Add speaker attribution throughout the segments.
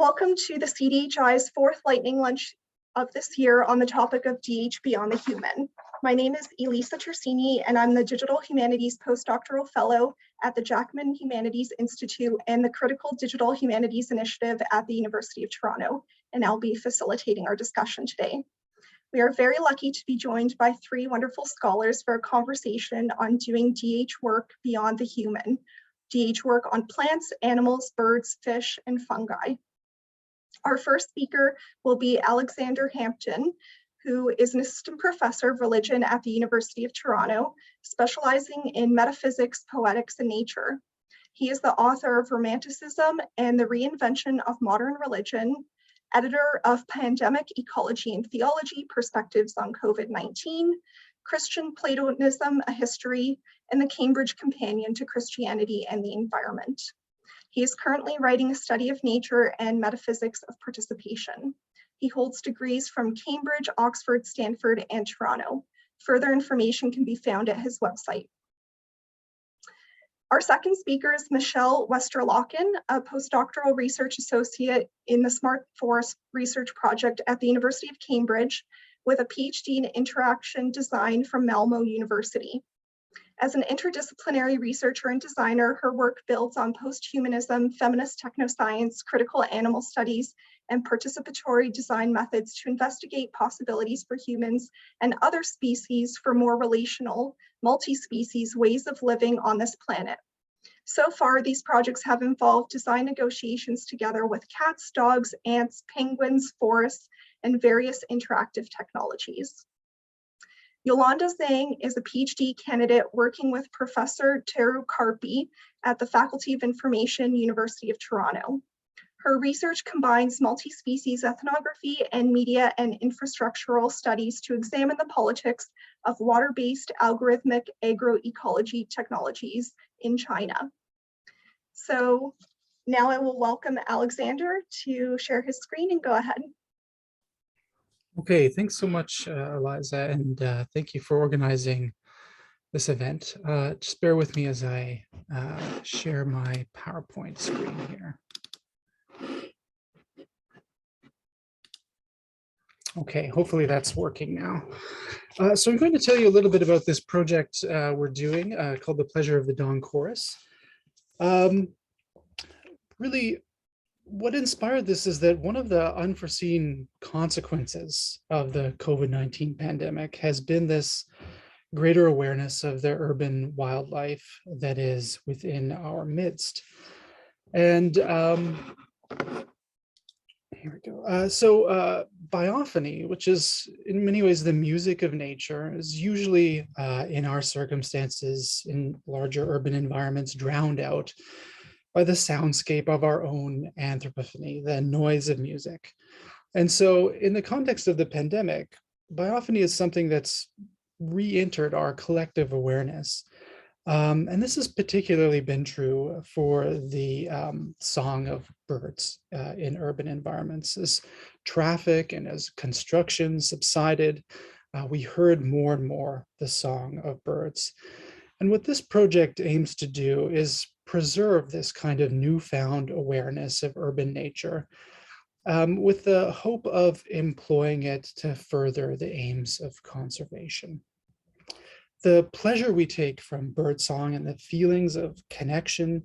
Speaker 1: Welcome to the CDHI's fourth lightning lunch of this year on the topic of DH Beyond the Human. My name is Elisa Tersini, and I'm the Digital Humanities Postdoctoral Fellow at the Jackman Humanities Institute and the Critical Digital Humanities Initiative at the University of Toronto, and I'll be facilitating our discussion today. We are very lucky to be joined by three wonderful scholars for a conversation on doing DH work beyond the human, DH work on plants, animals, birds, fish, and fungi. Our first speaker will be Alexander Hampton, who is an assistant professor of religion at the University of Toronto, specializing in metaphysics, poetics, and nature. He is the author of Romanticism and the Reinvention of Modern Religion, editor of Pandemic Ecology and Theology, Perspectives on COVID-19, Christian Platonism, A History, and the Cambridge Companion to Christianity and the Environment. He is currently writing a study of nature and metaphysics of participation. He holds degrees from Cambridge, Oxford, Stanford, and Toronto. Further information can be found at his website. Our second speaker is Michelle Westerlaken, a postdoctoral research associate in the Smart Forest Research Project at the University of Cambridge, with a PhD in interaction design from Malmo University. As an interdisciplinary researcher and designer, her work builds on posthumanism, feminist technoscience, critical animal studies, and participatory design methods to investigate possibilities for humans and other species for more relational, multi-species ways of living on this planet. So far, these projects have involved design negotiations together with cats, dogs, ants, penguins, forests, and various interactive technologies. Yolanda Zhang is a PhD candidate working with Professor Teru Karpi at the Faculty of Information, University of Toronto. Her research combines multi-species ethnography and media and infrastructural studies to examine the politics of water-based algorithmic agroecology technologies in China. So now I will welcome Alexander to share his screen and go ahead.
Speaker 2: Okay, thanks so much, Eliza, and thank you for organizing this event. Just bear with me as I share my PowerPoint screen here. Okay, hopefully that's working now. So I'm going to tell you a little bit about this project we're doing called The Pleasure of the Dawn Chorus. Really, what inspired this is that one of the unforeseen consequences of the COVID-19 pandemic has been this greater awareness of the urban wildlife that is within our midst. And here we go. So biophony, which is in many ways the music of nature, is usually in our circumstances in larger urban environments drowned out by the soundscape of our own anthropophony, the noise of music. And so in the context of the pandemic, biophony is something that's re-entered our collective awareness. And this has particularly been true for the song of birds in urban environments. As traffic and as construction subsided, we heard more and more the song of birds. And what this project aims to do is preserve this kind of newfound awareness of urban nature with the hope of employing it to further the aims of conservation. The pleasure we take from birdsong and the feelings of connection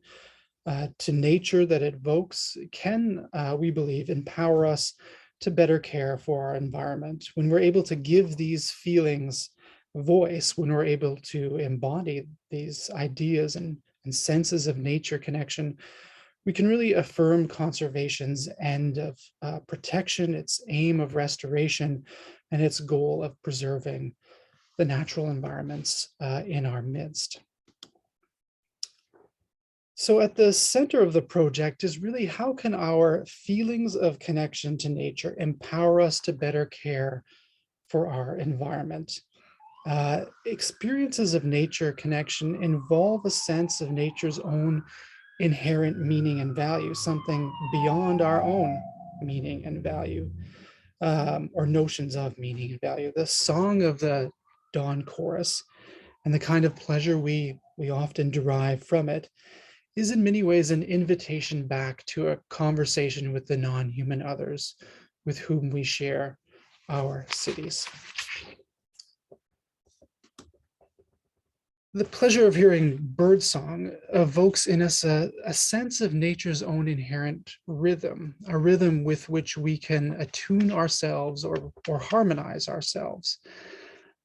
Speaker 2: to nature that it evokes can, we believe, empower us to better care for our environment. When we're able to give these feelings voice, when we're able to embody these ideas and senses of nature connection, we can really affirm conservation's end of protection, its aim of restoration, and its goal of preserving the natural environments in our midst. So at the center of the project is really how can our feelings of connection to nature empower us to better care for our environment. Experiences of nature connection involve a sense of nature's own inherent meaning and value, something beyond our own meaning and value, or notions of meaning and value. The song of the dawn chorus and the kind of pleasure we often derive from it is in many ways an invitation back to a conversation with the non-human others with whom we share our cities. The pleasure of hearing birdsong evokes in us a sense of nature's own inherent rhythm, a rhythm with which we can attune ourselves or harmonize ourselves.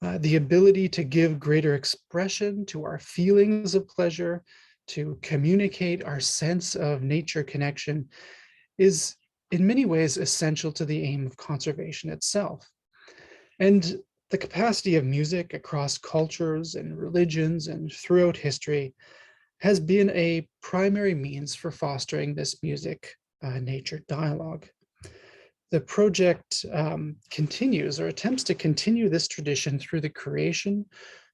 Speaker 2: The ability to give greater expression to our feelings of pleasure, to communicate our sense of nature connection is in many ways essential to the aim of conservation itself. And the capacity of music across cultures and religions and throughout history has been a primary means for fostering this music-nature dialogue. The project continues or attempts to continue this tradition through the creation,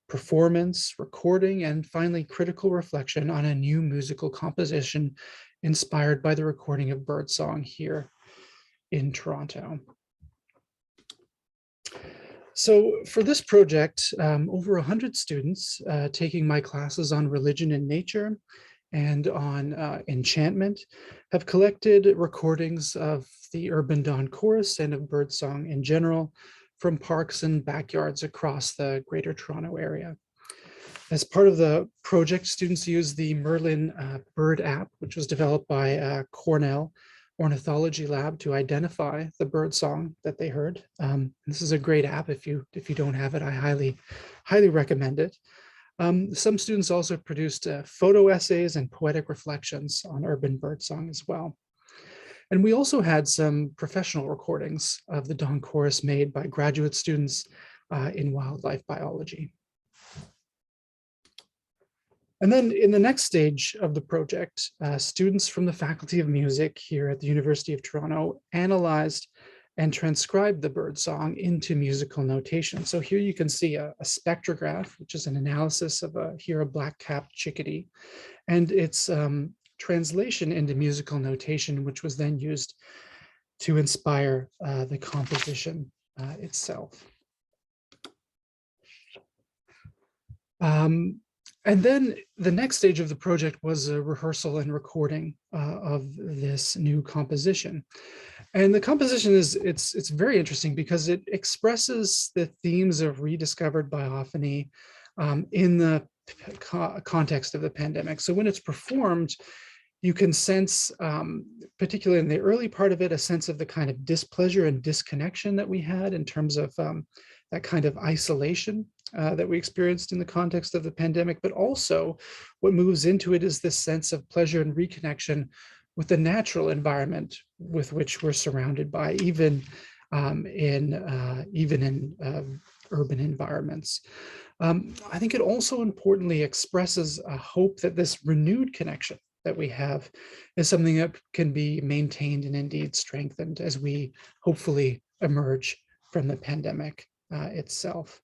Speaker 2: performance, recording, and finally critical reflection on a new musical composition inspired by the recording of birdsong here in Toronto. So for this project, over 100 students taking my classes on religion and nature and on enchantment have collected recordings of the urban dawn chorus and of birdsong in general from parks and backyards across the Greater Toronto area. As part of the project, students used the Merlin bird app, which was developed by Cornell Ornithology Lab to identify the bird song that they heard. This is a great app. If you don't have it, I highly recommend it. Some students also produced photo essays and poetic reflections on urban birdsong as well. And we also had some professional recordings of the dawn chorus made by graduate students in wildlife biology. And then in the next stage of the project, students from the Faculty of Music here at the University of Toronto analyzed and transcribed the birdsong into musical notation. So here you can see a spectrograph, which is an analysis of a black-capped chickadee, and its translation into musical notation, which was then used to inspire the composition itself. And then the next stage of the project was a rehearsal and recording of this new composition. And the composition it's very interesting because it expresses the themes of rediscovered biophony in the context of the pandemic. So when it's performed, you can sense, particularly in the early part of it, a sense of the kind of displeasure and disconnection that we had in terms of that kind of isolation that we experienced in the context of the pandemic, but also what moves into it is this sense of pleasure and reconnection with the natural environment with which we're surrounded by, even in urban environments. I think it also importantly expresses a hope that this renewed connection that we have is something that can be maintained and indeed strengthened as we hopefully emerge from the pandemic itself.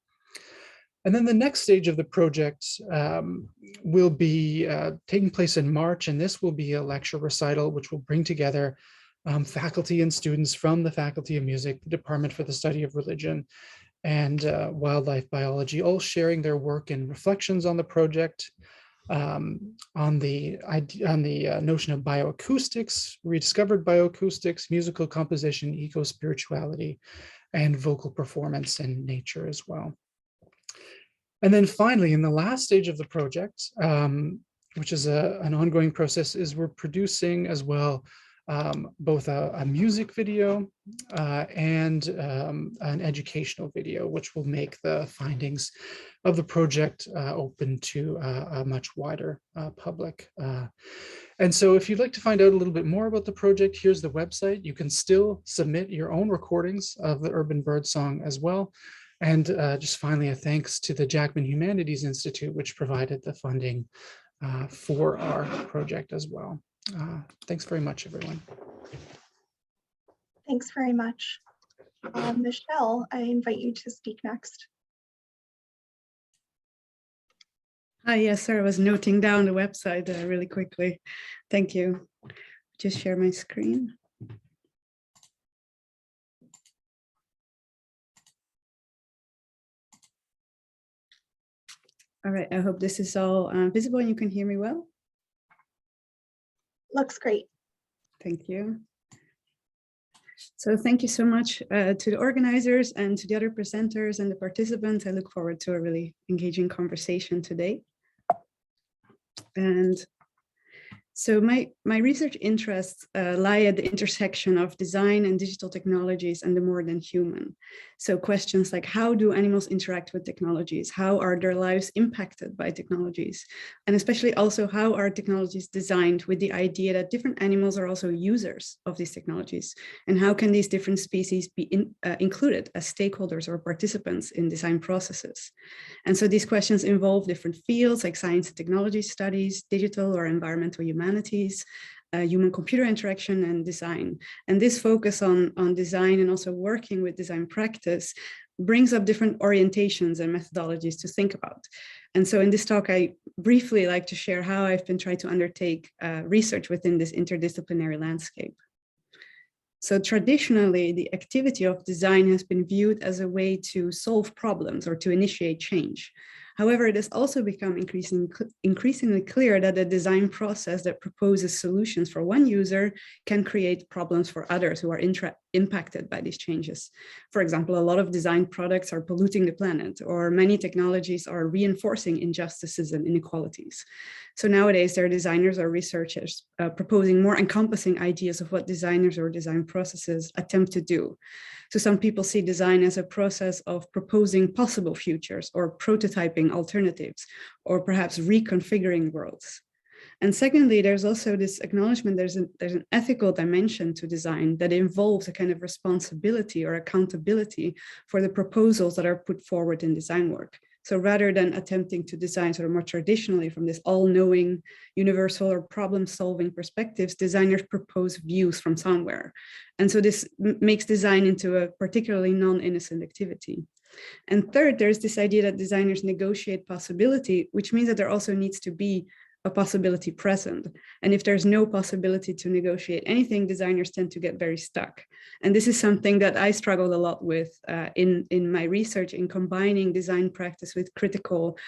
Speaker 2: And then the next stage of the project will be taking place in March, and this will be a lecture recital which will bring together faculty and students from the Faculty of Music, the Department for the Study of Religion, and Wildlife Biology, all sharing their work and reflections on the project, on the notion of bioacoustics, rediscovered bioacoustics, musical composition, eco-spirituality, and vocal performance in nature as well. And then finally, in the last stage of the project, which is an ongoing process, is we're producing as well both a music video and an educational video, which will make the findings of the project open to a much wider public. And so if you'd like to find out a little bit more about the project, here's the website. You can still submit your own recordings of the urban birdsong as well. And just finally, a thanks to the Jackman Humanities Institute, which provided the funding for our project as well. Thanks very much, everyone.
Speaker 1: Thanks very much. Michelle, I invite you to speak next.
Speaker 3: Hi, yes, sir. I was noting down the website really quickly. Thank you. Just share my screen. All right, I hope this is all visible and you can hear me well.
Speaker 1: Looks great.
Speaker 3: Thank you. So thank you so much to the organizers and to the other presenters and the participants. I look forward to a really engaging conversation today. And so my research interests lie at the intersection of design and digital technologies and the more than human. So questions like, how do animals interact with technologies? How are their lives impacted by technologies? And especially also, how are technologies designed with the idea that different animals are also users of these technologies? And how can these different species be included as stakeholders or participants in design processes? And so these questions involve different fields like science and technology studies, digital or environmental humanities, human-computer interaction, and design. And this focus on design and also working with design practice brings up different orientations and methodologies to think about. And so in this talk, I briefly like to share how I've been trying to undertake research within this interdisciplinary landscape. So traditionally, the activity of design has been viewed as a way to solve problems or to initiate change. However, it has also become increasingly clear that the design process that proposes solutions for one user can create problems for others who are impacted by these changes. For example, a lot of design products are polluting the planet, or many technologies are reinforcing injustices and inequalities. So nowadays, there are designers or researchers proposing more encompassing ideas of what designers or design processes attempt to do. So some people see design as a process of proposing possible futures or prototyping alternatives, or perhaps reconfiguring worlds. And secondly, there's also this acknowledgement there's an ethical dimension to design that involves a kind of responsibility or accountability for the proposals that are put forward in design work. So rather than attempting to design sort of more traditionally from this all-knowing, universal or problem-solving perspectives, designers propose views from somewhere. And so this makes design into a particularly non-innocent activity. And third, there's this idea that designers negotiate possibility, which means that there also needs to be a possibility present. And if there's no possibility to negotiate anything, designers tend to get very stuck. And this is something that I struggled a lot with in my research, in combining design practice with critical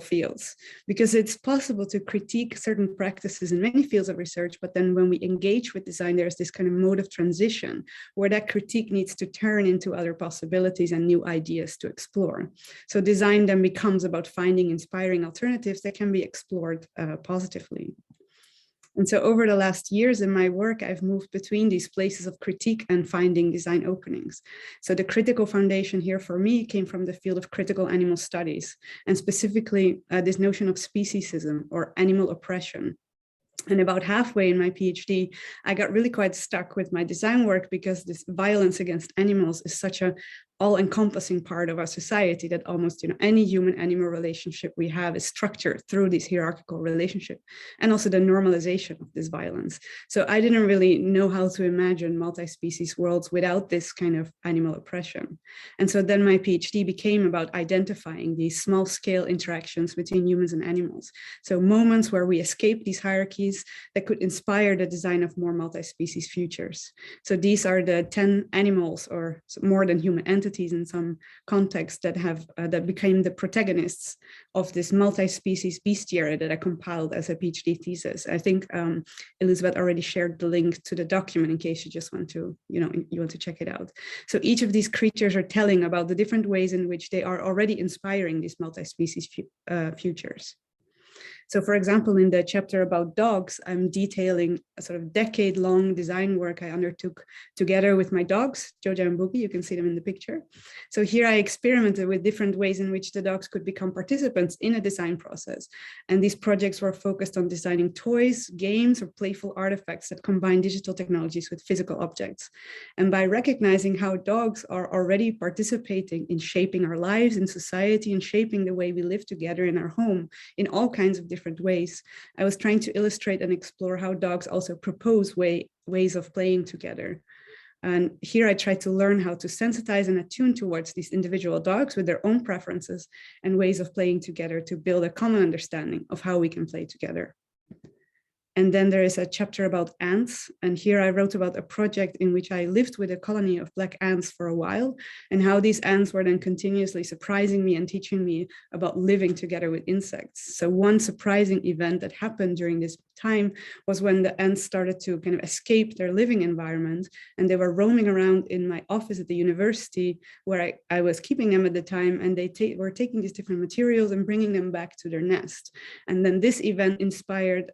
Speaker 3: fields, because it's possible to critique certain practices in many fields of research, but then when we engage with design, there's this kind of mode of transition where that critique needs to turn into other possibilities and new ideas to explore. So design then becomes about finding inspiring alternatives that can be explored positively. And so over the last years in my work, I've moved between these places of critique and finding design openings. So the critical foundation here for me came from the field of critical animal studies, and specifically this notion of speciesism or animal oppression. And about halfway in my PhD, I got really quite stuck with my design work because this violence against animals is such a all-encompassing part of our society that almost any human-animal relationship we have is structured through this hierarchical relationship, and also the normalization of this violence. So I didn't really know how to imagine multi-species worlds without this kind of animal oppression. And so then my PhD became about identifying these small-scale interactions between humans and animals. So moments where we escape these hierarchies that could inspire the design of more multi-species futures. So these are the 10 animals or more than human entities in some contexts that have that became the protagonists of this multi-species bestiary that I compiled as a PhD thesis. I think Elizabeth already shared the link to the document in case you just want to, you want to check it out. So each of these creatures are telling about the different ways in which they are already inspiring these multi-species futures. So for example, in the chapter about dogs, I'm detailing a sort of decade-long design work I undertook together with my dogs, Joja and Boogie. You can see them in the picture. So here I experimented with different ways in which the dogs could become participants in a design process. And these projects were focused on designing toys, games, or playful artifacts that combine digital technologies with physical objects. And by recognizing how dogs are already participating in shaping our lives in society and shaping the way we live together in our home in all kinds of different ways, I was trying to illustrate and explore how dogs also propose ways of playing together. And here I tried to learn how to sensitize and attune towards these individual dogs with their own preferences and ways of playing together to build a common understanding of how we can play together. And then there is a chapter about ants. And here I wrote about a project in which I lived with a colony of black ants for a while, and how these ants were then continuously surprising me and teaching me about living together with insects. So one surprising event that happened during this time was when the ants started to kind of escape their living environment, and they were roaming around in my office at the university where I was keeping them at the time, and they were taking these different materials and bringing them back to their nest. And then this event inspired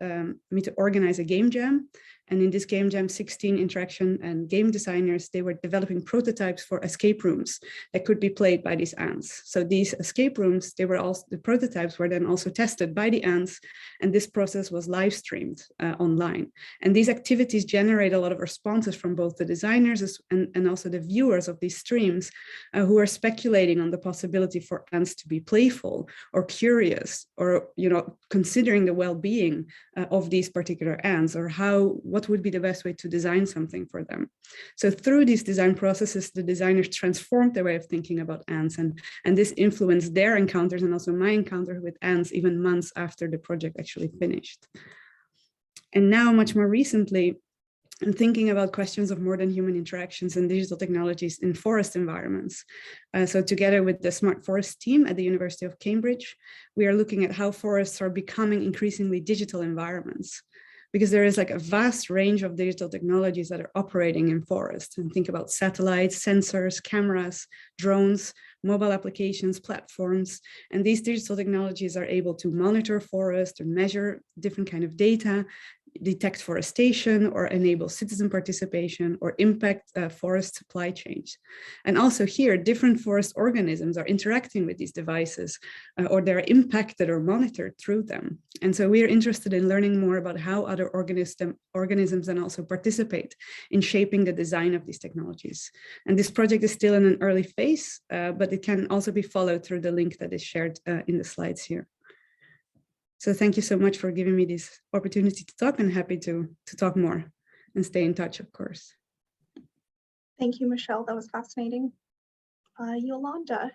Speaker 3: me to organize a game jam. And in this game jam, 16 interaction and game designers, they were developing prototypes for escape rooms that could be played by these ants. So these escape rooms, the prototypes were then also tested by the ants, and this process was live streamed online. And these activities generate a lot of responses from both the designers and also the viewers of these streams who are speculating on the possibility for ants to be playful or curious, or considering the well-being of these particular ants, or what would be the best way to design something for them. So through these design processes, the designers transformed their way of thinking about ants, and this influenced their encounters and also my encounter with ants even months after the project actually finished. And now, much more recently, I'm thinking about questions of more than human interactions and digital technologies in forest environments. So together with the Smart Forest team at the University of Cambridge, we are looking at how forests are becoming increasingly digital environments, because there is like a vast range of digital technologies that are operating in forests. And think about satellites, sensors, cameras, drones, mobile applications, platforms. And these digital technologies are able to monitor forests and measure different kind of data, detect forestation, or enable citizen participation, or impact forest supply chains. And also here, different forest organisms are interacting with these devices, or they're impacted or monitored through them. And so we are interested in learning more about how other organisms then also participate in shaping the design of these technologies. And this project is still in an early phase, but it can also be followed through the link that is shared in the slides here. So thank you so much for giving me this opportunity to talk, and happy to talk more and stay in touch, of course.
Speaker 1: Thank you, Michelle. That was fascinating. Yolanda.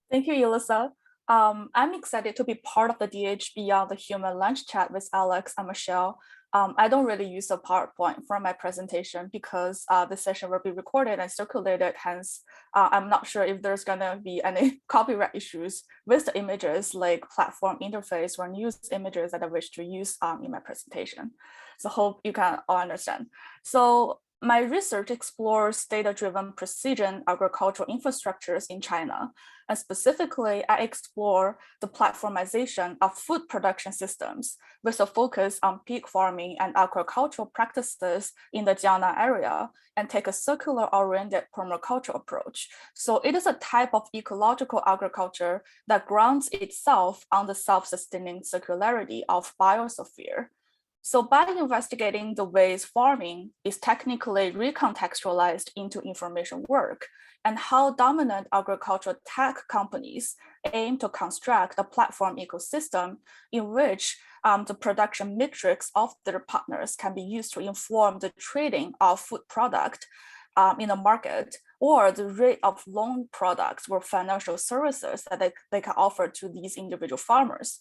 Speaker 4: Thank you, Yolanda. I'm excited to be part of the DH Beyond the Human lunch chat with Alex and Michelle. I don't really use a PowerPoint for my presentation because the session will be recorded and circulated. Hence, I'm not sure if there's gonna be any copyright issues with the images, like platform interface or news images that I wish to use in my presentation. So hope you can all understand. So my research explores data-driven precision agricultural infrastructures in China. And specifically, I explore the platformization of food production systems with a focus on pig farming and agroecological practices in the Jiangnan area, and take a circular-oriented permaculture approach. So it is a type of ecological agriculture that grounds itself on the self-sustaining circularity of biosphere. So by investigating the ways farming is technically recontextualized into information work, and how dominant agricultural tech companies aim to construct a platform ecosystem in which the production metrics of their partners can be used to inform the trading of food product in the market, or the rate of loan products or financial services that they can offer to these individual farmers.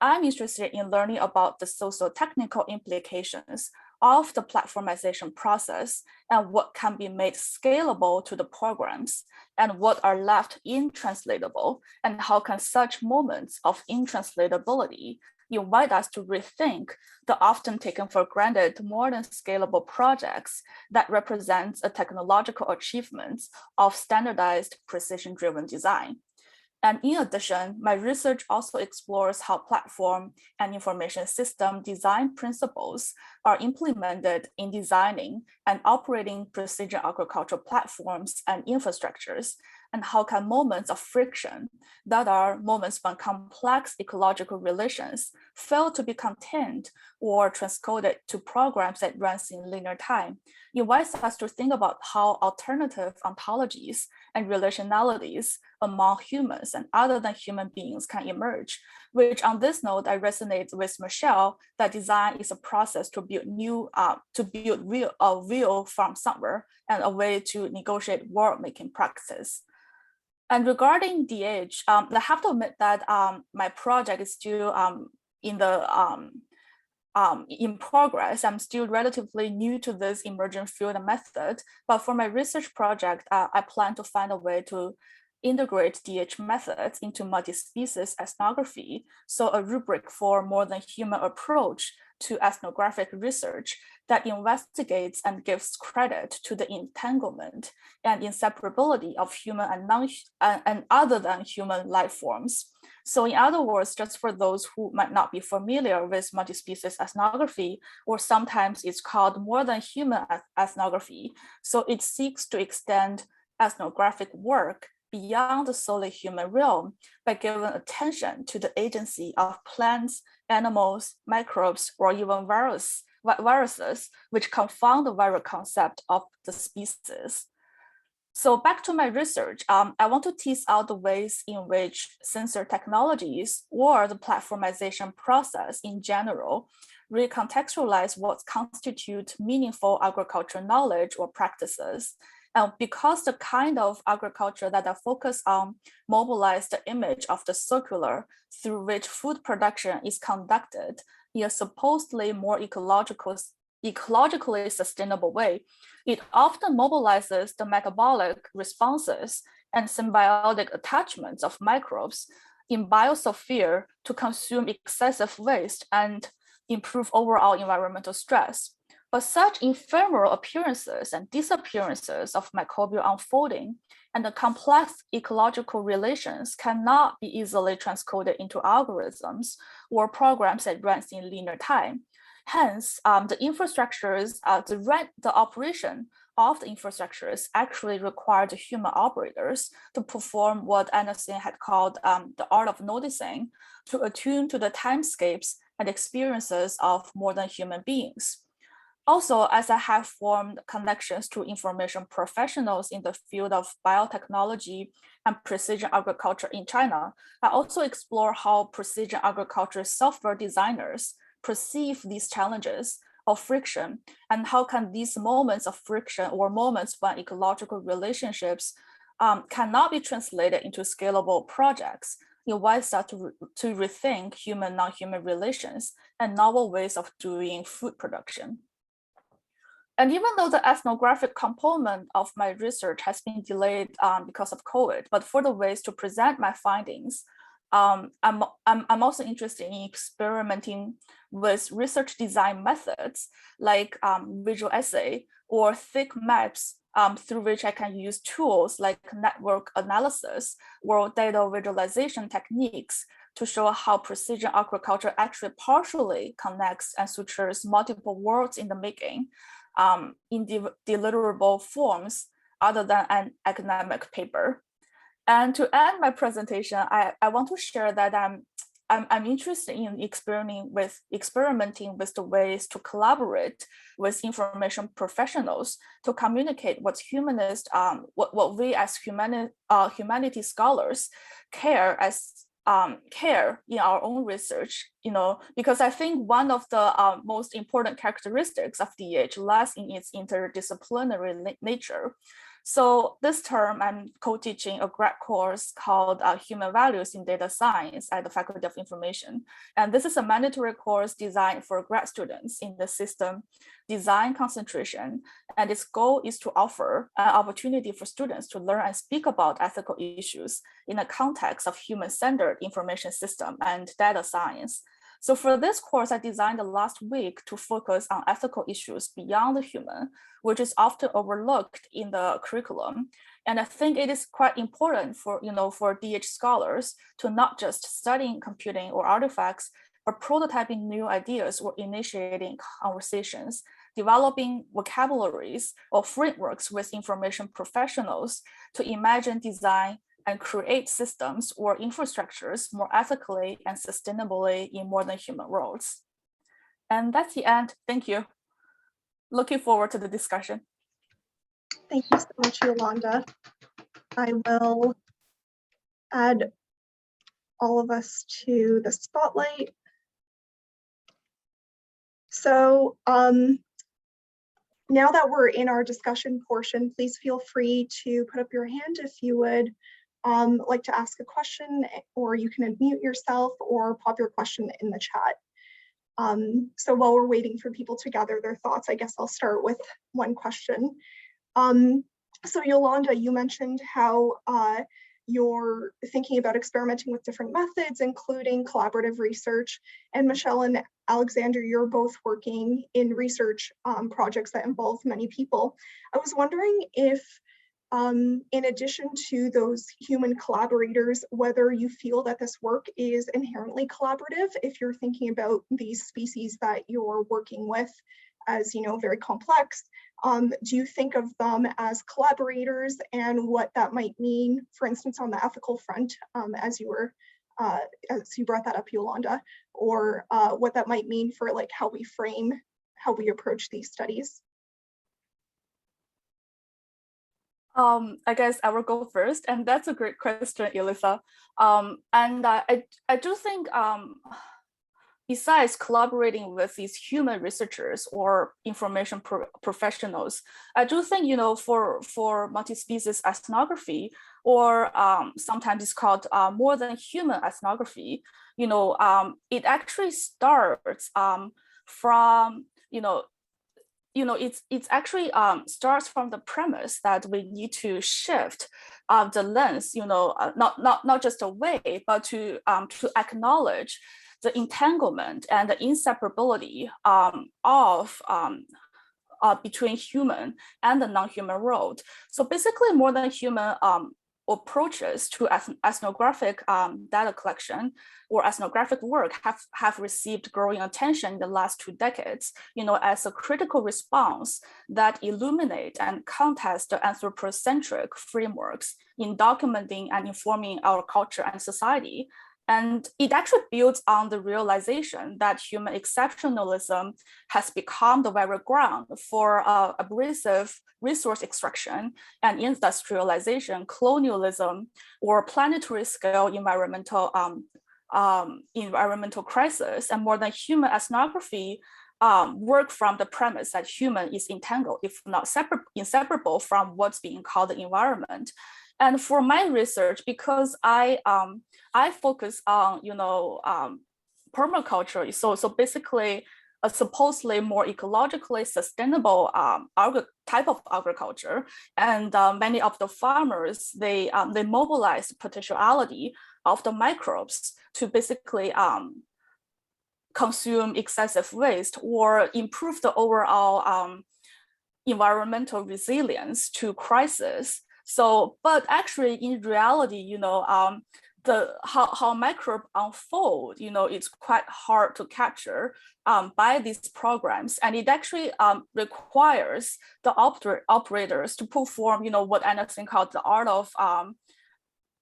Speaker 4: I'm interested in learning about the socio-technical implications of the platformization process, and what can be made scalable to the programs, and what are left intranslatable, and how can such moments of intranslatability invite us to rethink the often taken for granted more than scalable projects that represents a technological achievement of standardized precision-driven design. And in addition, my research also explores how platform and information system design principles are implemented in designing and operating precision agricultural platforms and infrastructures, and how can moments of friction, that are moments when complex ecological relations, fail to be contained or transcoded to programs that runs in linear time, invites us to think about how alternative ontologies and relationalities among humans and other than human beings can emerge, which on this note, I resonate with Michelle that design is a process to build real from somewhere, and a way to negotiate world-making practices. And regarding DH, I have to admit that my project is still in the in progress. I'm still relatively new to this emerging field and method, but for my research project, I plan to find a way to integrate DH methods into multi-species ethnography, so a rubric for more than human approach to ethnographic research that investigates and gives credit to the entanglement and inseparability of human and other than human life forms. So in other words, just for those who might not be familiar with multi-species ethnography, or sometimes it's called more than human ethnography. So it seeks to extend ethnographic work beyond the solely human realm by giving attention to the agency of plants, animals, microbes, or even viruses, which confound the very concept of the species. So back to my research, I want to tease out the ways in which sensor technologies or the platformization process in general recontextualize what constitute meaningful agricultural knowledge or practices. Because the kind of agriculture that I focus on mobilize the image of the circular through which food production is conducted in a supposedly more ecologically sustainable way, it often mobilizes the metabolic responses and symbiotic attachments of microbes in biosphere to consume excessive waste and improve overall environmental stress. But such ephemeral appearances and disappearances of microbial unfolding and the complex ecological relations cannot be easily transcoded into algorithms or programs that runs in linear time. Hence, the infrastructures, the operation of the infrastructures actually require the human operators to perform what Anderson had called the art of noticing, to attune to the timescapes and experiences of more than human beings. Also, as I have formed connections to information professionals in the field of biotechnology and precision agriculture in China, I also explore how precision agriculture software designers perceive these challenges of friction, and how can these moments of friction or moments when ecological relationships cannot be translated into scalable projects in ways that to rethink human non-human relations and novel ways of doing food production. And even though the ethnographic component of my research has been delayed because of COVID, but for the ways to present my findings, I'm also interested in experimenting with research design methods like visual essay or thick maps through which I can use tools like network analysis or data visualization techniques to show how precision agriculture actually partially connects and sutures multiple worlds in the making in deliverable forms other than an academic paper. And to end my presentation, I want to share that I'm interested in experimenting with the ways to collaborate with information professionals to communicate what we as humanities scholars care in our own research, because I think one of the most important characteristics of DH lies in its interdisciplinary nature. So this term, I'm co-teaching a grad course called Human Values in Data Science at the Faculty of Information. And this is a mandatory course designed for grad students in the system design concentration. And its goal is to offer an opportunity for students to learn and speak about ethical issues in the context of human-centered information system and data science. So for this course, I designed the last week to focus on ethical issues beyond the human, which is often overlooked in the curriculum. And I think it is quite important for DH scholars to not just studying computing or artifacts, but prototyping new ideas or initiating conversations, developing vocabularies or frameworks with information professionals to imagine, design, and create systems or infrastructures more ethically and sustainably in more than human worlds. And that's the end. Thank you. Looking forward to the discussion.
Speaker 1: Thank you so much, Yolanda. I will add all of us to the spotlight. So now that we're in our discussion portion, please feel free to put up your hand if you would like to ask a question, or you can unmute yourself or pop your question in the chat. So while we're waiting for people to gather their thoughts, I guess I'll start with one question. So Yolanda, you mentioned how you're thinking about experimenting with different methods, including collaborative research. And Michelle and Alexander, you're both working in research projects that involve many people. I was wondering if, in addition to those human collaborators, whether you feel that this work is inherently collaborative, if you're thinking about these species that you're working with as, very complex. Do you think of them as collaborators, and what that might mean, for instance, on the ethical front, as you brought that up, Yolanda, or what that might mean for like how we approach these studies?
Speaker 4: I guess I will go first, and that's a great question, Elisa. I do think, besides collaborating with these human researchers or information professionals, I do think, for multispecies ethnography, or sometimes it's called more than human ethnography, it actually starts from, it's actually starts from the premise that we need to shift the lens, not just away, but to acknowledge the entanglement and the inseparability between human and the non-human world. So basically, more than human approaches to ethnographic data collection or ethnographic work have received growing attention in the last 2 decades, as a critical response that illuminate and contest the anthropocentric frameworks in documenting and informing our culture and society. And it actually builds on the realization that human exceptionalism has become the very ground for abrasive resource extraction and industrialization, colonialism, or planetary scale environmental crisis. And more than human ethnography work from the premise that human is entangled, if not inseparable from what's being called the environment. And for my research, because I focus on permaculture, so basically a supposedly more ecologically sustainable type of agriculture, and many of the farmers they mobilize the potentiality of the microbes to basically consume excessive waste or improve the overall environmental resilience to crisis. So, but actually, in reality, how microbe unfold, it's quite hard to capture by these programs, and it actually requires the operators to perform, what Anderson called the art of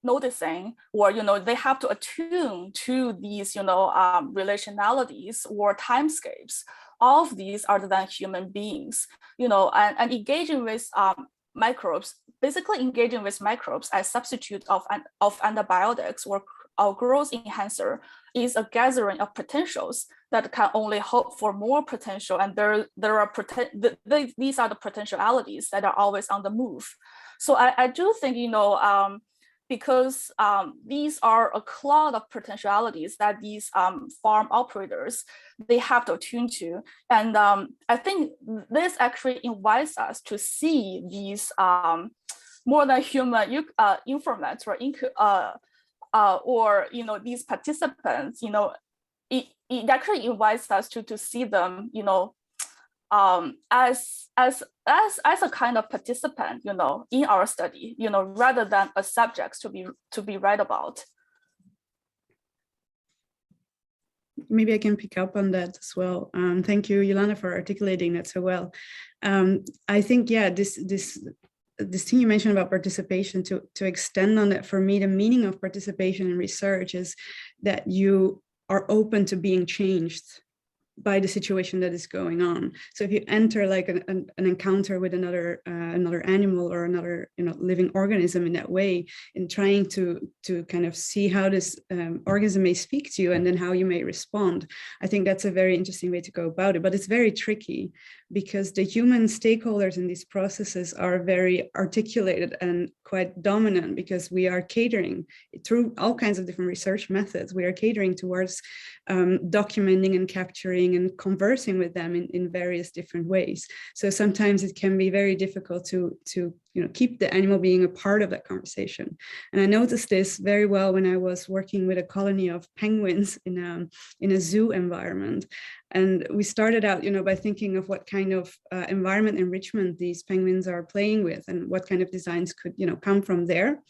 Speaker 4: noticing, or they have to attune to these, relationalities or timescapes of these other than human beings, and engaging with microbes, basically engaging with microbes as substitute of antibiotics or growth enhancer is a gathering of potentials that can only hope for more potential. And these are the potentialities that are always on the move. So I do think, because these are a cloud of potentialities that these farm operators, they have to attune to. And I think this actually invites us to see these more than human informants or these participants, it actually invites us to see them, as a kind of participant, in our study, rather than a subject to be read about.
Speaker 3: Maybe I can pick up on that as well. Thank you, Yolanda, for articulating that so well. I think, yeah, this thing you mentioned about participation, to extend on that, for me, the meaning of participation in research is that you are open to being changed by the situation that is going on. So if you enter like an encounter with another animal or another living organism in that way, in trying to kind of see how this organism may speak to you and then how you may respond, I think that's a very interesting way to go about it. But it's very tricky because the human stakeholders in these processes are very articulated and quite dominant, because we are catering through all kinds of different research methods. We are catering towards documenting and capturing and conversing with them in various different ways. So sometimes it can be very difficult to keep the animal being a part of that conversation. And I noticed this very well when I was working with a colony of penguins in a zoo environment. And we started out, by thinking of what kind of environment enrichment these penguins are playing with and what kind of designs could, come from there.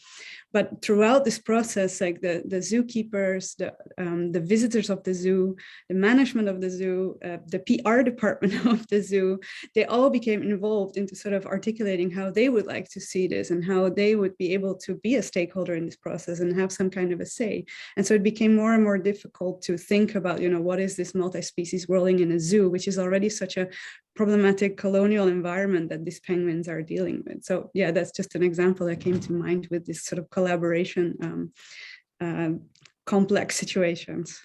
Speaker 3: But throughout this process, like the zookeepers, the visitors of the zoo, the management of the zoo, the PR department of the zoo, they all became involved into sort of articulating how they would like to see this and how they would be able to be a stakeholder in this process and have some kind of a say. And so it became more and more difficult to think about, what is this multi-species worlding in a zoo, which is already such a problematic colonial environment that these penguins are dealing with. So yeah, that's just an example that came to mind with this sort of collaboration, complex situations.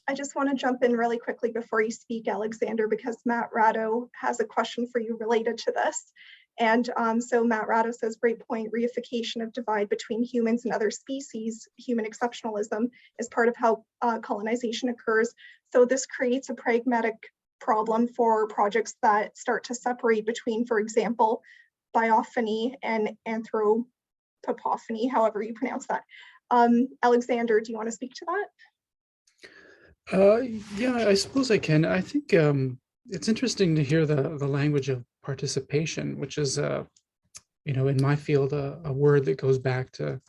Speaker 1: I just want to jump in really quickly before you speak, Alexander, because Matt Ratto has a question for you related to this. And so Matt Ratto says, great point, reification of divide between humans and other species, human exceptionalism, is part of how colonization occurs. So this creates a pragmatic problem for projects that start to separate between, for example, biophony and anthropophony, however you pronounce that. Alexander, do you want to speak to that?
Speaker 2: Yeah, I suppose I can. I think it's interesting to hear the language of participation, which is, in my field, a word that goes back to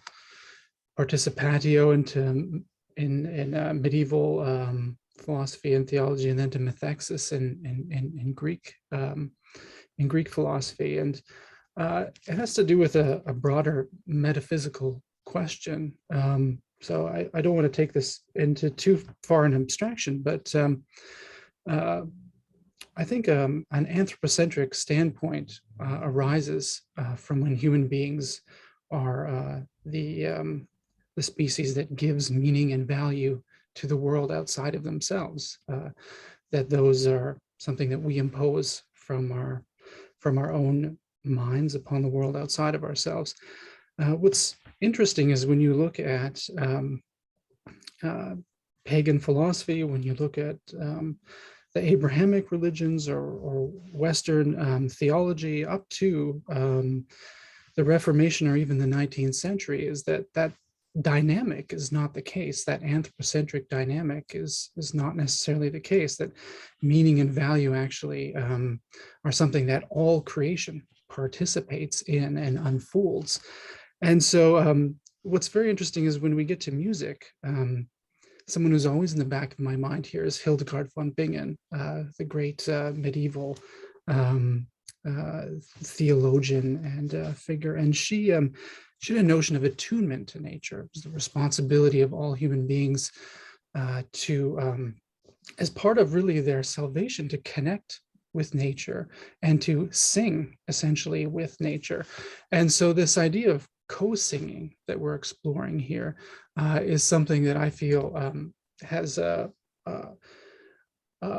Speaker 2: participatio and in medieval philosophy and theology, and then to methexis in Greek philosophy, and it has to do with a broader metaphysical question. So I don't want to take this into too far an abstraction, but I think an anthropocentric standpoint arises from when human beings are the species that gives meaning and value to the world outside of themselves. That those are something that we impose from our own minds upon the world outside of ourselves. What's interesting is when you look at pagan philosophy, when you look at the Abrahamic religions or Western theology up to the Reformation or even the 19th century, is that dynamic is not the case. That anthropocentric dynamic is not necessarily the case, that meaning and value actually are something that all creation participates in and unfolds. And so what's very interesting is when we get to music, someone who's always in the back of my mind here is Hildegard von Bingen, the great medieval theologian and figure. And she had a notion of attunement to nature. It was the responsibility of all human beings to, as part of really their salvation, to connect with nature and to sing essentially with nature. And so this idea of co-singing that we're exploring here is something that I feel has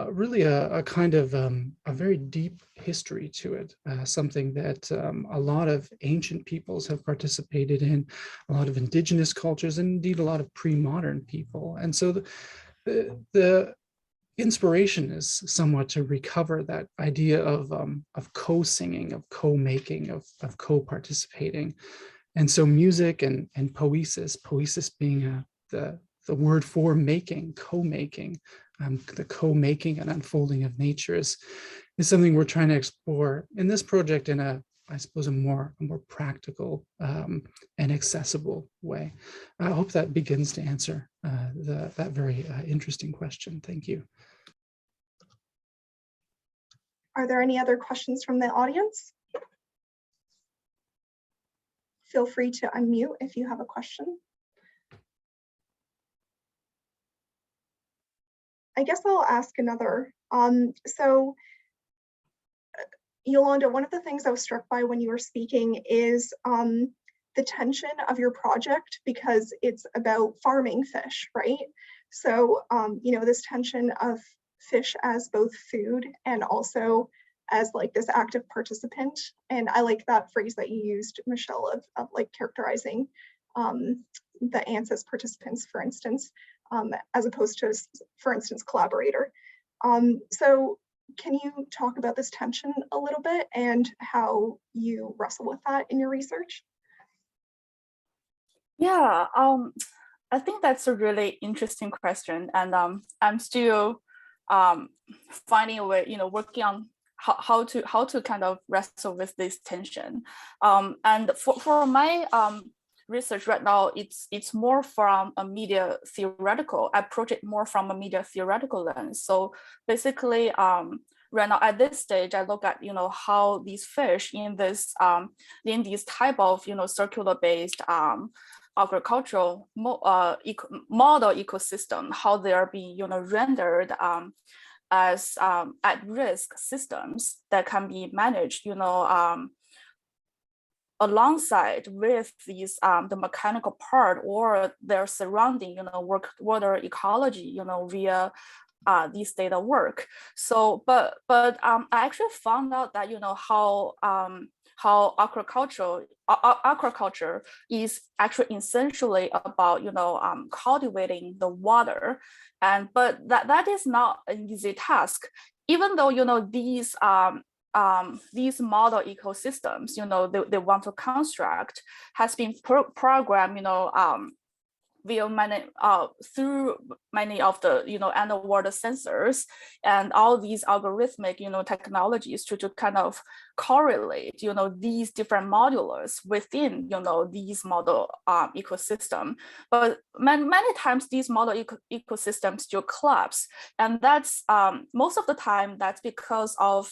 Speaker 2: really a kind of a very deep history to it, something that a lot of ancient peoples have participated in, a lot of indigenous cultures, and indeed a lot of pre-modern people. And so the inspiration is somewhat to recover that idea of co-singing, of co-making, of co-participating. And so music and poesis being the word for making, co-making, the co-making and unfolding of nature is something we're trying to explore in this project in I suppose, a more practical and accessible way. I hope that begins to answer that very interesting question. Thank you.
Speaker 1: Are there any other questions from the audience? Feel free to unmute if you have a question. I guess I'll ask another. So Yolanda, one of the things I was struck by when you were speaking is the tension of your project, because it's about farming fish, right? So, this tension of fish as both food and also as like this active participant. And I like that phrase that you used, Michelle, of like characterizing the ants as participants, for instance, as opposed to, for instance, collaborator. So can you talk about this tension a little bit and how you wrestle with that in your research?
Speaker 4: Yeah, I think that's a really interesting question, and I'm still finding a way, working on how to kind of wrestle with this tension. And for my research right now, it's more from a media theoretical. I approach it more from a media theoretical lens. So basically, right now at this stage, I look at how these fish in this type of circular based agricultural model ecosystem, how they are being rendered as at-risk systems that can be managed alongside with these the mechanical part or their surrounding water ecology via these data work. So but I actually found out that how aquaculture is actually essentially about cultivating the water, but that is not an easy task, even though these model ecosystems they want to construct has been programmed via through many of the underwater sensors and all these algorithmic technologies to kind of correlate these different modulars within these model ecosystem. But many times these model ecosystems still collapse, and that's most of the time that's because of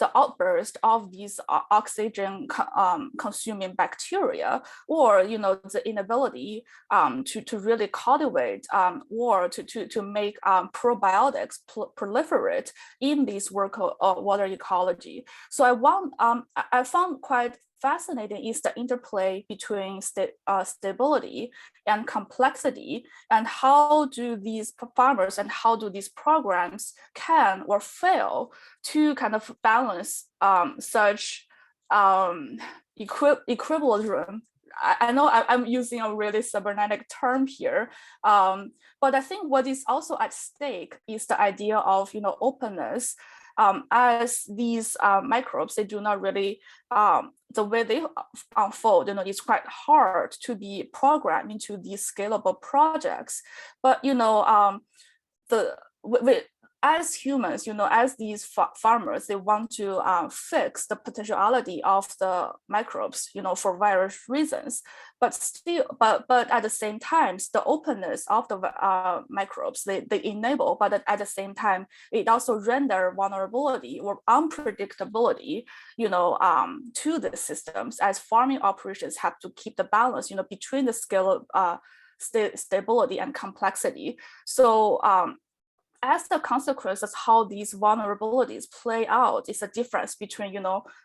Speaker 4: the outburst of these oxygen consuming bacteria, or the inability to really cultivate or to make probiotics proliferate in this water ecology. So I found quite fascinating is the interplay between stability and complexity, and how do these farmers and how do these programs can or fail to kind of balance such equilibrium. I know I'm using a really cybernetic term here, but I think what is also at stake is the idea of openness. As these microbes, they do not really, the way they unfold, it's quite hard to be programmed into these scalable projects. But as humans, as these farmers, they want to fix the potentiality of the microbes, for various reasons. But still, but at the same time, the openness of the microbes they enable, but at the same time, it also render vulnerability or unpredictability, to the systems, as farming operations have to keep the balance, between the scale of stability and complexity. So as the consequences, how these vulnerabilities play out is a difference between,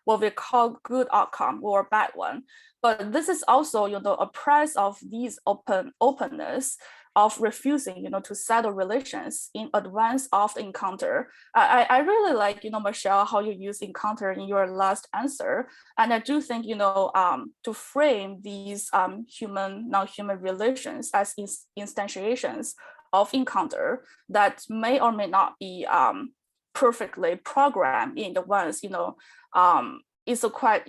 Speaker 4: what we call good outcome or bad one. But this is also, a price of these openness of refusing, to settle relations in advance of the encounter. I really like, Michelle, how you use encounter in your last answer. And I do think, to frame these human, non-human relations as instantiations of encounter that may or may not be perfectly programmed in the ones, is a quite,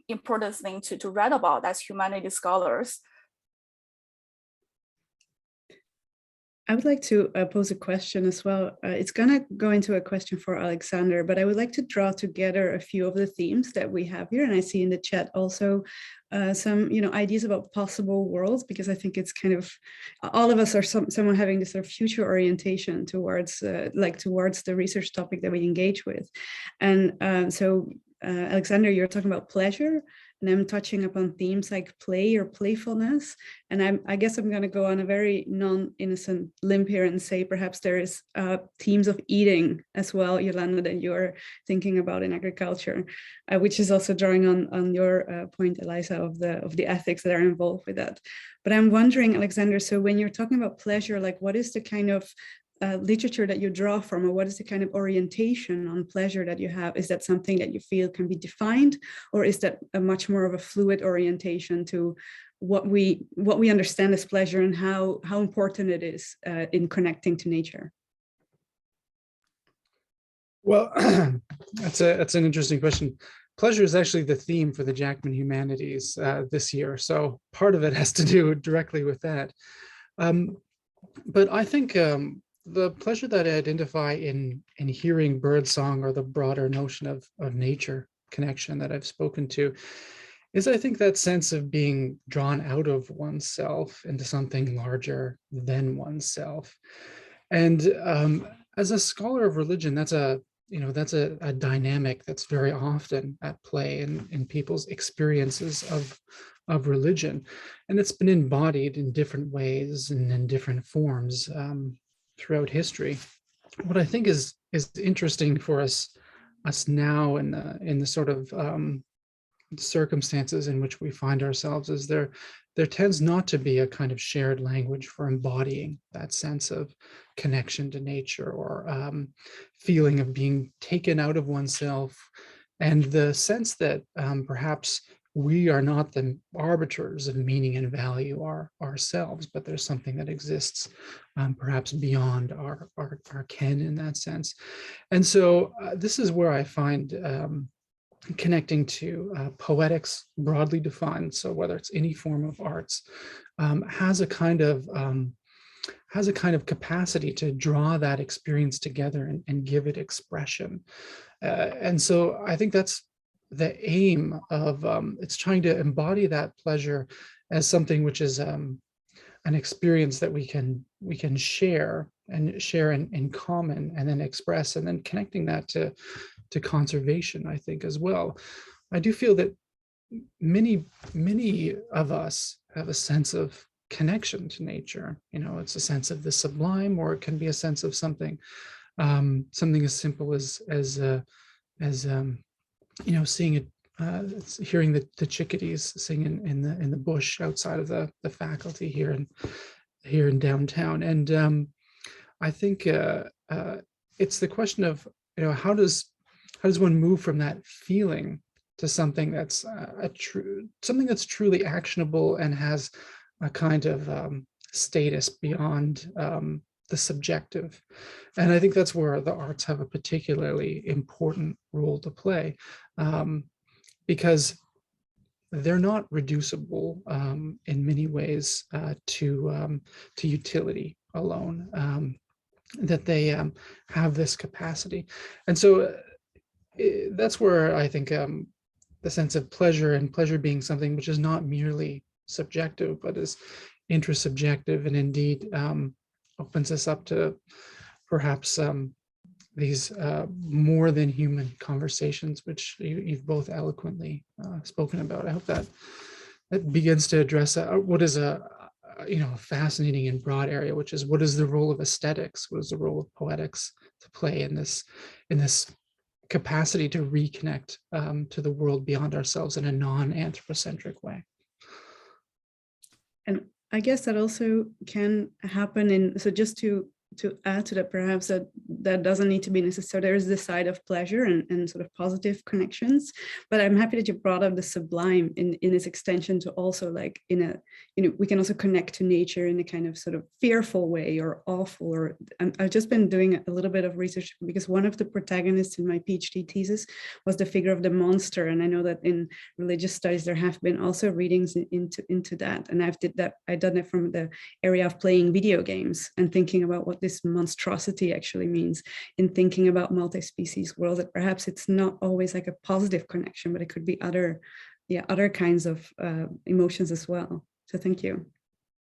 Speaker 4: important thing to read about as humanities scholars.
Speaker 3: I would like to pose a question as well. It's going to go into a question for Alexander, but I would like to draw together a few of the themes that we have here. And I see in the chat also some, ideas about possible worlds, because I think it's kind of, all of us are someone having this sort of future orientation towards, towards the research topic that we engage with. And so Alexander, you're talking about pleasure, and I'm touching upon themes like play or playfulness. And I guess I'm going to go on a very non-innocent limb here and say perhaps there is themes of eating as well, Yolanda, that you're thinking about in agriculture, which is also drawing on your point, Eliza, of the ethics that are involved with that. But I'm wondering, Alexander, so when you're talking about pleasure, like what is the kind of literature that you draw from, or what is the kind of orientation on pleasure that you have? Is that something that you feel can be defined, or is that a much more of a fluid orientation to what we understand as pleasure and how important it is in connecting to nature?
Speaker 2: Well, that's an interesting question. Pleasure is actually the theme for the Jackman Humanities this year, so part of it has to do directly with that. But I think the pleasure that I identify in hearing birdsong, or the broader notion of nature connection that I've spoken to, is I think that sense of being drawn out of oneself into something larger than oneself. And as a scholar of religion, that's a dynamic that's very often at play in people's experiences of religion. And it's been embodied in different ways and in different forms throughout history. What I think is interesting for us now in the sort of circumstances in which we find ourselves is there tends not to be a kind of shared language for embodying that sense of connection to nature, or feeling of being taken out of oneself, and the sense that perhaps we are not the arbiters of meaning and value ourselves, but there's something that exists perhaps beyond our ken in that sense. And so this is where I find connecting to poetics broadly defined, so whether it's any form of arts, has a kind of capacity to draw that experience together and give it expression. And so I think that's the aim of it's trying to embody that pleasure as something which is an experience that we can share in common, and then express, and then connecting that to conservation, I think, as well. I do feel that many of us have a sense of connection to nature. It's a sense of the sublime, or it can be a sense of something as simple as seeing it, hearing the chickadees sing in the bush outside of the faculty here in downtown. And I think it's the question of how does one move from that feeling to something that's something that's truly actionable and has a kind of status beyond the subjective. And I think that's where the arts have a particularly important role to play, because they're not reducible in many ways to utility alone, that they have this capacity. And so that's where I think the sense of pleasure, and pleasure being something which is not merely subjective, but is intersubjective, and indeed opens us up to perhaps these more than human conversations, which you've both eloquently spoken about. I hope that begins to address what is a fascinating and broad area, which is what is the role of aesthetics, what is the role of poetics to play in this capacity to reconnect to the world beyond ourselves in a non-anthropocentric way.
Speaker 3: And I guess that also can happen so just to add to that, perhaps that doesn't need to be necessary. There is the side of pleasure and sort of positive connections, but I'm happy that you brought up the sublime in its extension to also, like, we can also connect to nature in a kind of sort of fearful way or awful. Or I've just been doing a little bit of research because one of the protagonists in my PhD thesis was the figure of the monster, and I know that in religious studies there have been also readings into that, and I've done it from the area of playing video games and thinking about what this monstrosity actually means in thinking about multi-species world, that perhaps it's not always like a positive connection, but it could be other kinds of emotions as well. So thank you.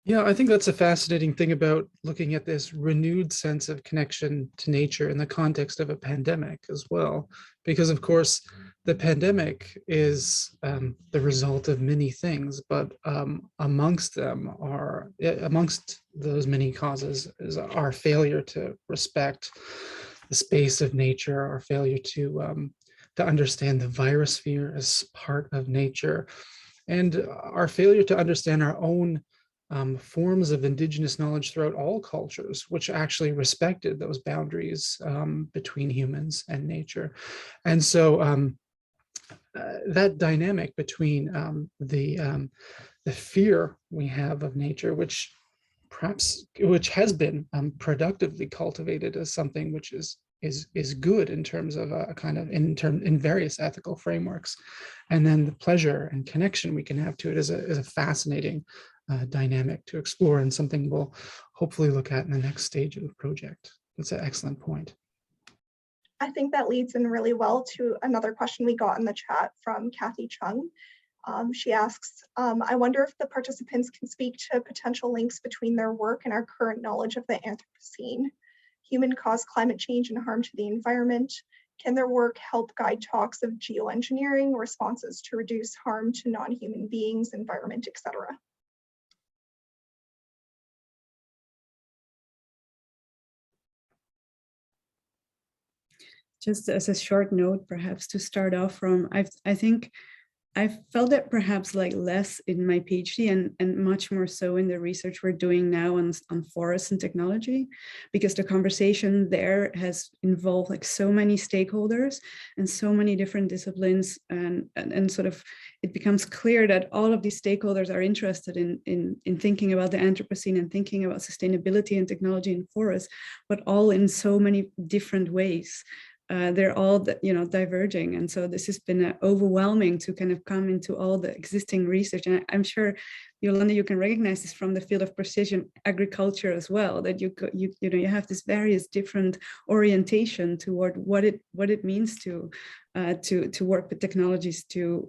Speaker 2: Yeah, I think that's a fascinating thing about looking at this renewed sense of connection to nature in the context of a pandemic as well, because of course the pandemic is the result of many things, but amongst those many causes is our failure to respect the space of nature, our failure to understand the virosphere as part of nature, and our failure to understand our own forms of indigenous knowledge throughout all cultures, which actually respected those boundaries between humans and nature. And so that dynamic between the fear we have of nature, which has been productively cultivated as something which is good in terms of a kind of in various ethical frameworks, and then the pleasure and connection we can have to it is a fascinating dynamic to explore, and something we'll hopefully look at in the next stage of the project. That's an excellent point.
Speaker 1: I think that leads in really well to another question we got in the chat from Kathy Chung. She asks, I wonder if the participants can speak to potential links between their work and our current knowledge of the Anthropocene. Human-caused climate change and harm to the environment. Can their work help guide talks of geoengineering, responses to reduce harm to non-human beings, environment, etc.?
Speaker 3: Just as a short note, perhaps to start off from, I think I felt it perhaps like less in my PhD and much more so in the research we're doing now on forests and technology, because the conversation there has involved like so many stakeholders and so many different disciplines, and sort of it becomes clear that all of these stakeholders are interested in thinking about the Anthropocene and thinking about sustainability and technology in forests, but all in so many different ways. They're all, diverging. And so this has been overwhelming to kind of come into all the existing research. And I'm sure, Yolanda, you can recognize this from the field of precision agriculture as well, that you have this various different orientation toward what it means to work with technologies to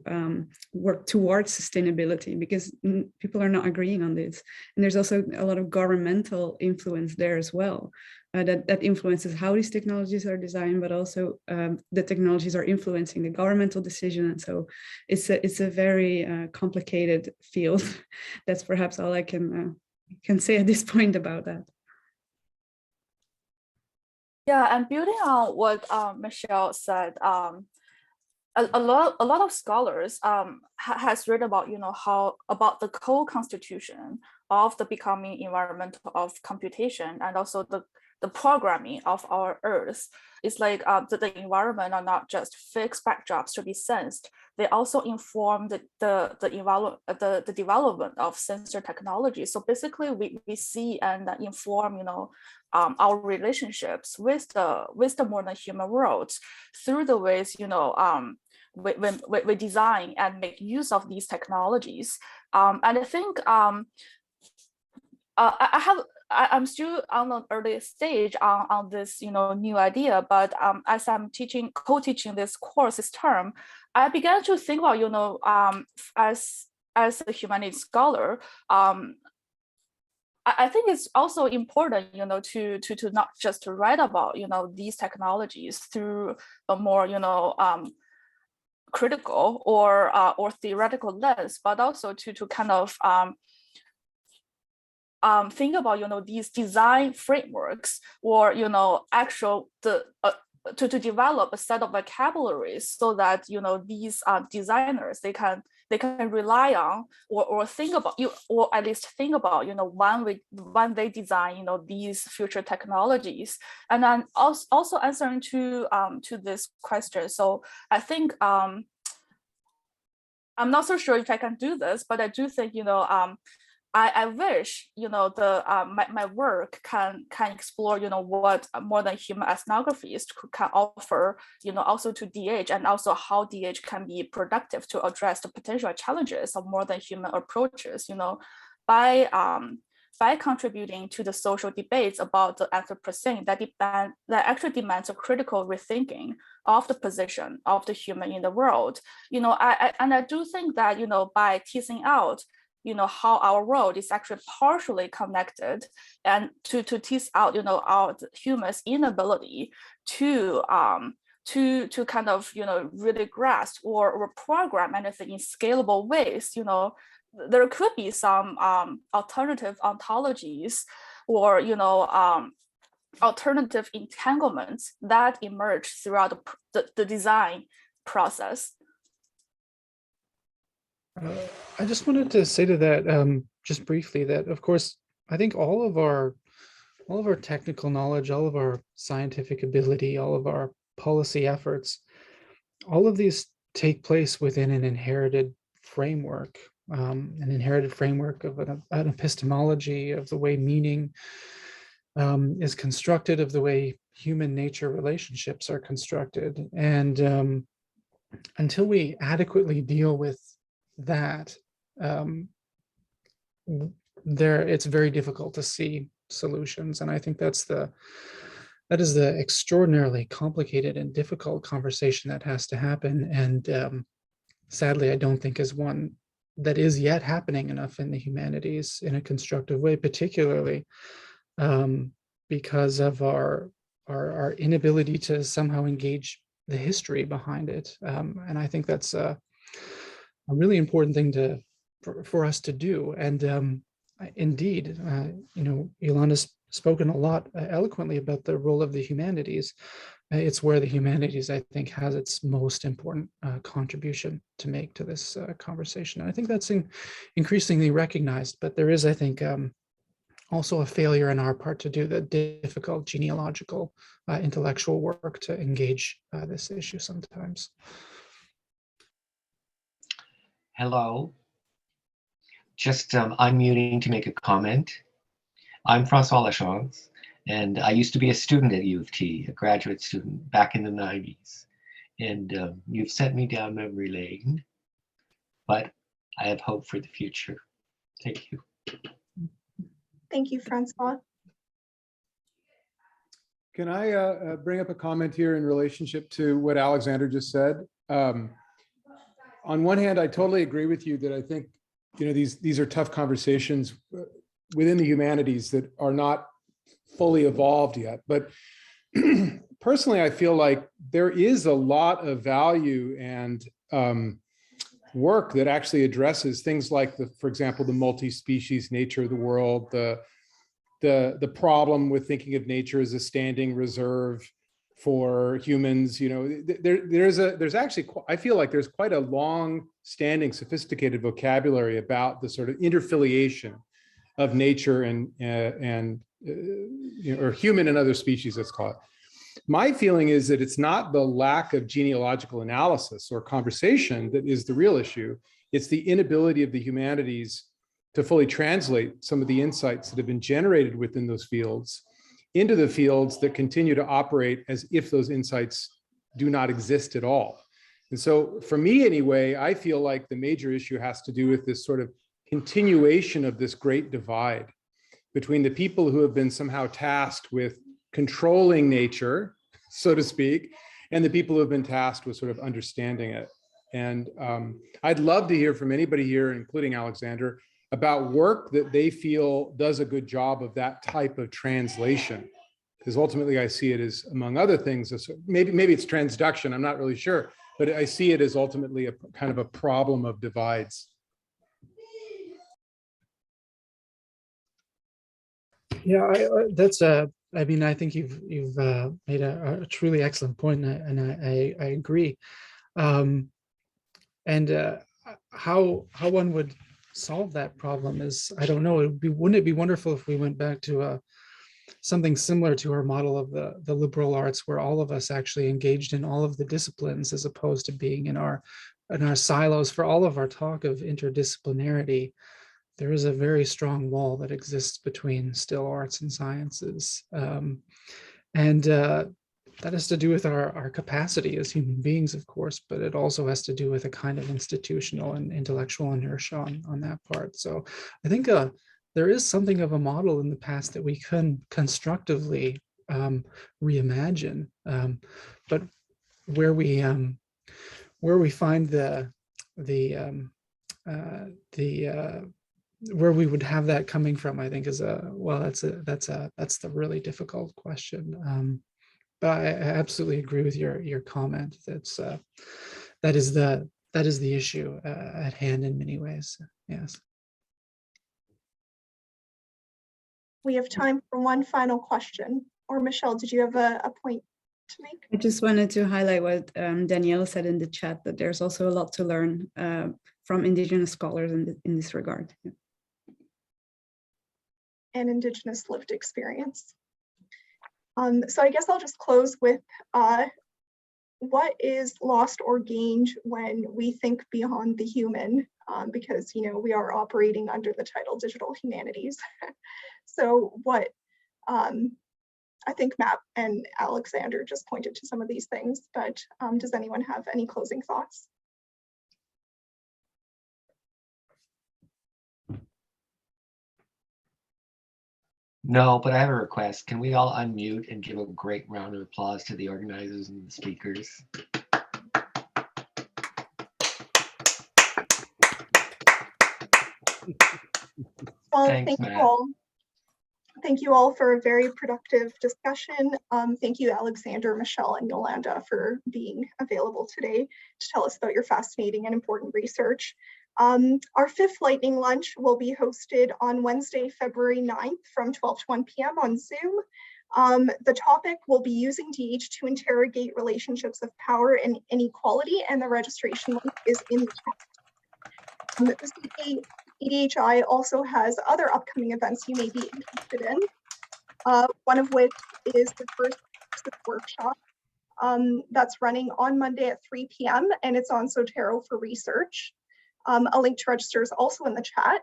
Speaker 3: work towards sustainability, because people are not agreeing on this. And there's also a lot of governmental influence there as well. That influences how these technologies are designed, but also the technologies are influencing the governmental decision. And so it's a very complicated field. That's perhaps all I can say at this point about that.
Speaker 4: Yeah, and building on what Michelle said, a lot of scholars has read about about the co-constitution of the becoming environment of computation, and also the programming of our Earth. It's like the environment are not just fixed backdrops to be sensed. They also inform the development of sensor technology. So basically, we see and inform our relationships with the modern human world through the ways we design and make use of these technologies. And I think I'm still on an early stage on this new idea, but as I'm co-teaching this course this term, I began to think about as a humanities scholar, I think it's also important to not just to write about these technologies through a more critical or theoretical lens, but also to kind of think about these design frameworks, or to develop a set of vocabularies so that these designers they can rely on or think about or at least think about when they design these future technologies. And then also answering to this question. So I think I'm not so sure if I can do this, but I do think I wish my work can explore what modern human ethnographies can offer also to DH, and also how DH can be productive to address the potential challenges of modern human approaches by contributing to the social debates about the Anthropocene that actually demands a critical rethinking of the position of the human in the world. I do think that by teasing out how our world is actually partially connected, and to tease out our humans' inability to kind of really grasp or program anything in scalable ways. There could be some alternative ontologies or alternative entanglements that emerge throughout the design process.
Speaker 2: I just wanted to say to that, just briefly that, of course, I think all of our technical knowledge, all of our scientific ability, all of our policy efforts, all of these take place within an inherited framework of an epistemology, of the way meaning is constructed, of the way human nature relationships are constructed. And until we adequately deal with that, it's very difficult to see solutions. And I think that is the extraordinarily complicated and difficult conversation that has to happen. And sadly, I don't think is one that is yet happening enough in the humanities in a constructive way, particularly because of our inability to somehow engage the history behind it. And I think that's a really important thing for us to do. And indeed, Yolanda's spoken a lot eloquently about the role of the humanities. It's where the humanities, I think, has its most important contribution to make to this conversation. And I think that's increasingly recognized, but there is, I think, also a failure on our part to do the difficult genealogical intellectual work to engage this issue sometimes.
Speaker 5: Hello. Just unmuting to make a comment. I'm Francois Lachance, and I used to be a student at U of T, a graduate student back in the 90s. And you've sent me down memory lane, but I have hope for the future. Thank you.
Speaker 1: Thank you, Francois.
Speaker 6: Can I bring up a comment here in relationship to what Alexander just said? On one hand, I totally agree with you that I think, these are tough conversations within the humanities that are not fully evolved yet. But personally, I feel like there is a lot of value and work that actually addresses things like, for example, the multi-species nature of the world, the problem with thinking of nature as a standing reserve for humans. There's actually, I feel like there's quite a long-standing, sophisticated vocabulary about the sort of interfiliation of nature and or human and other species, let's call it. My feeling is that it's not the lack of genealogical analysis or conversation that is the real issue. It's the inability of the humanities to fully translate some of the insights that have been generated within those fields into the fields that continue to operate as if those insights do not exist at all. And so for me anyway, I feel like the major issue has to do with this sort of continuation of this great divide between the people who have been somehow tasked with controlling nature, so to speak, and the people who have been tasked with sort of understanding it. And I'd love to hear from anybody here, including Alexander, about work that they feel does a good job of that type of translation. Because ultimately I see it as, among other things, maybe it's transduction, I'm not really sure, but I see it as ultimately a kind of a problem of divides.
Speaker 2: Yeah, I mean, I think you've made a truly excellent point, and I agree. And how one would solve that problem is, I don't know. Wouldn't it be wonderful if we went back to something similar to our model of the liberal arts, where all of us actually engaged in all of the disciplines, as opposed to being in our silos. For all of our talk of interdisciplinarity, there is a very strong wall that exists between still arts and sciences. And that has to do with our capacity as human beings, of course, but it also has to do with a kind of institutional and intellectual inertia on that part. So I think there is something of a model in the past that we can constructively reimagine, but where we find where we would have that coming from, I think, is that's the really difficult question. But I absolutely agree with your comment. That is the issue at hand in many ways. Yes.
Speaker 1: We have time for one final question. Or Michelle, did you have a point to make?
Speaker 3: I just wanted to highlight what Danielle said in the chat, that there's also a lot to learn from Indigenous scholars in this regard. Yeah.
Speaker 1: and Indigenous lived experience. So I guess I'll just close with what is lost or gained when we think beyond the human, because we are operating under the title Digital Humanities. So what I think Matt and Alexander just pointed to some of these things, but does anyone have any closing thoughts?
Speaker 5: No, but I have a request. Can we all unmute and give a great round of applause to the organizers and the speakers?
Speaker 1: Well,
Speaker 5: Thanks,
Speaker 1: thank
Speaker 5: Matt.
Speaker 1: you all. Thank you all for a very productive discussion. Thank you, Alexander, Michelle, and Yolanda for being available today to tell us about your fascinating and important research. Our fifth lightning lunch will be hosted on Wednesday, February 9th from 12 to 1 p.m. on Zoom. The topic will be using DH to interrogate relationships of power and inequality, and the registration link is in the chat. The CDHI also has other upcoming events you may be interested in, one of which is the first workshop that's running on Monday at 3 p.m. and it's on Sotero for research. A link to register is also in the chat.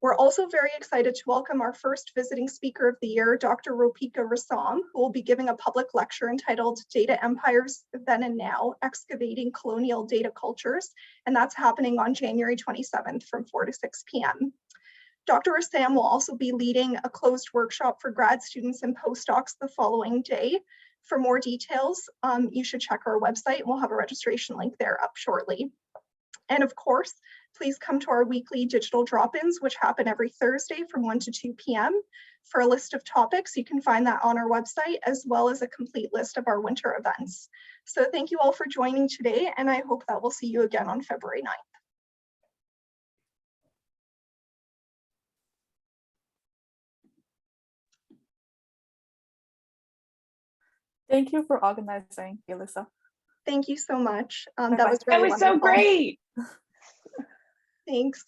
Speaker 1: We're also very excited to welcome our first visiting speaker of the year, Dr. Ropika Rassam, who will be giving a public lecture entitled Data Empires Then and Now, Excavating Colonial Data Cultures, and that's happening on January 27th from 4 to 6 p.m. Dr. Rassam will also be leading a closed workshop for grad students and postdocs the following day. For more details, you should check our website. We'll have a registration link there up shortly. And of course, please come to our weekly digital drop-ins, which happen every Thursday from 1 to 2 p.m. For a list of topics, you can find that on our website, as well as a complete list of our winter events. So thank you all for joining today, and I hope that we'll see you again on February 9th.
Speaker 4: Thank you for organizing, Elisa.
Speaker 1: Thank you so much.
Speaker 4: Bye-bye.
Speaker 1: That was really
Speaker 7: That was so
Speaker 1: wonderful.
Speaker 7: great.
Speaker 1: Thanks.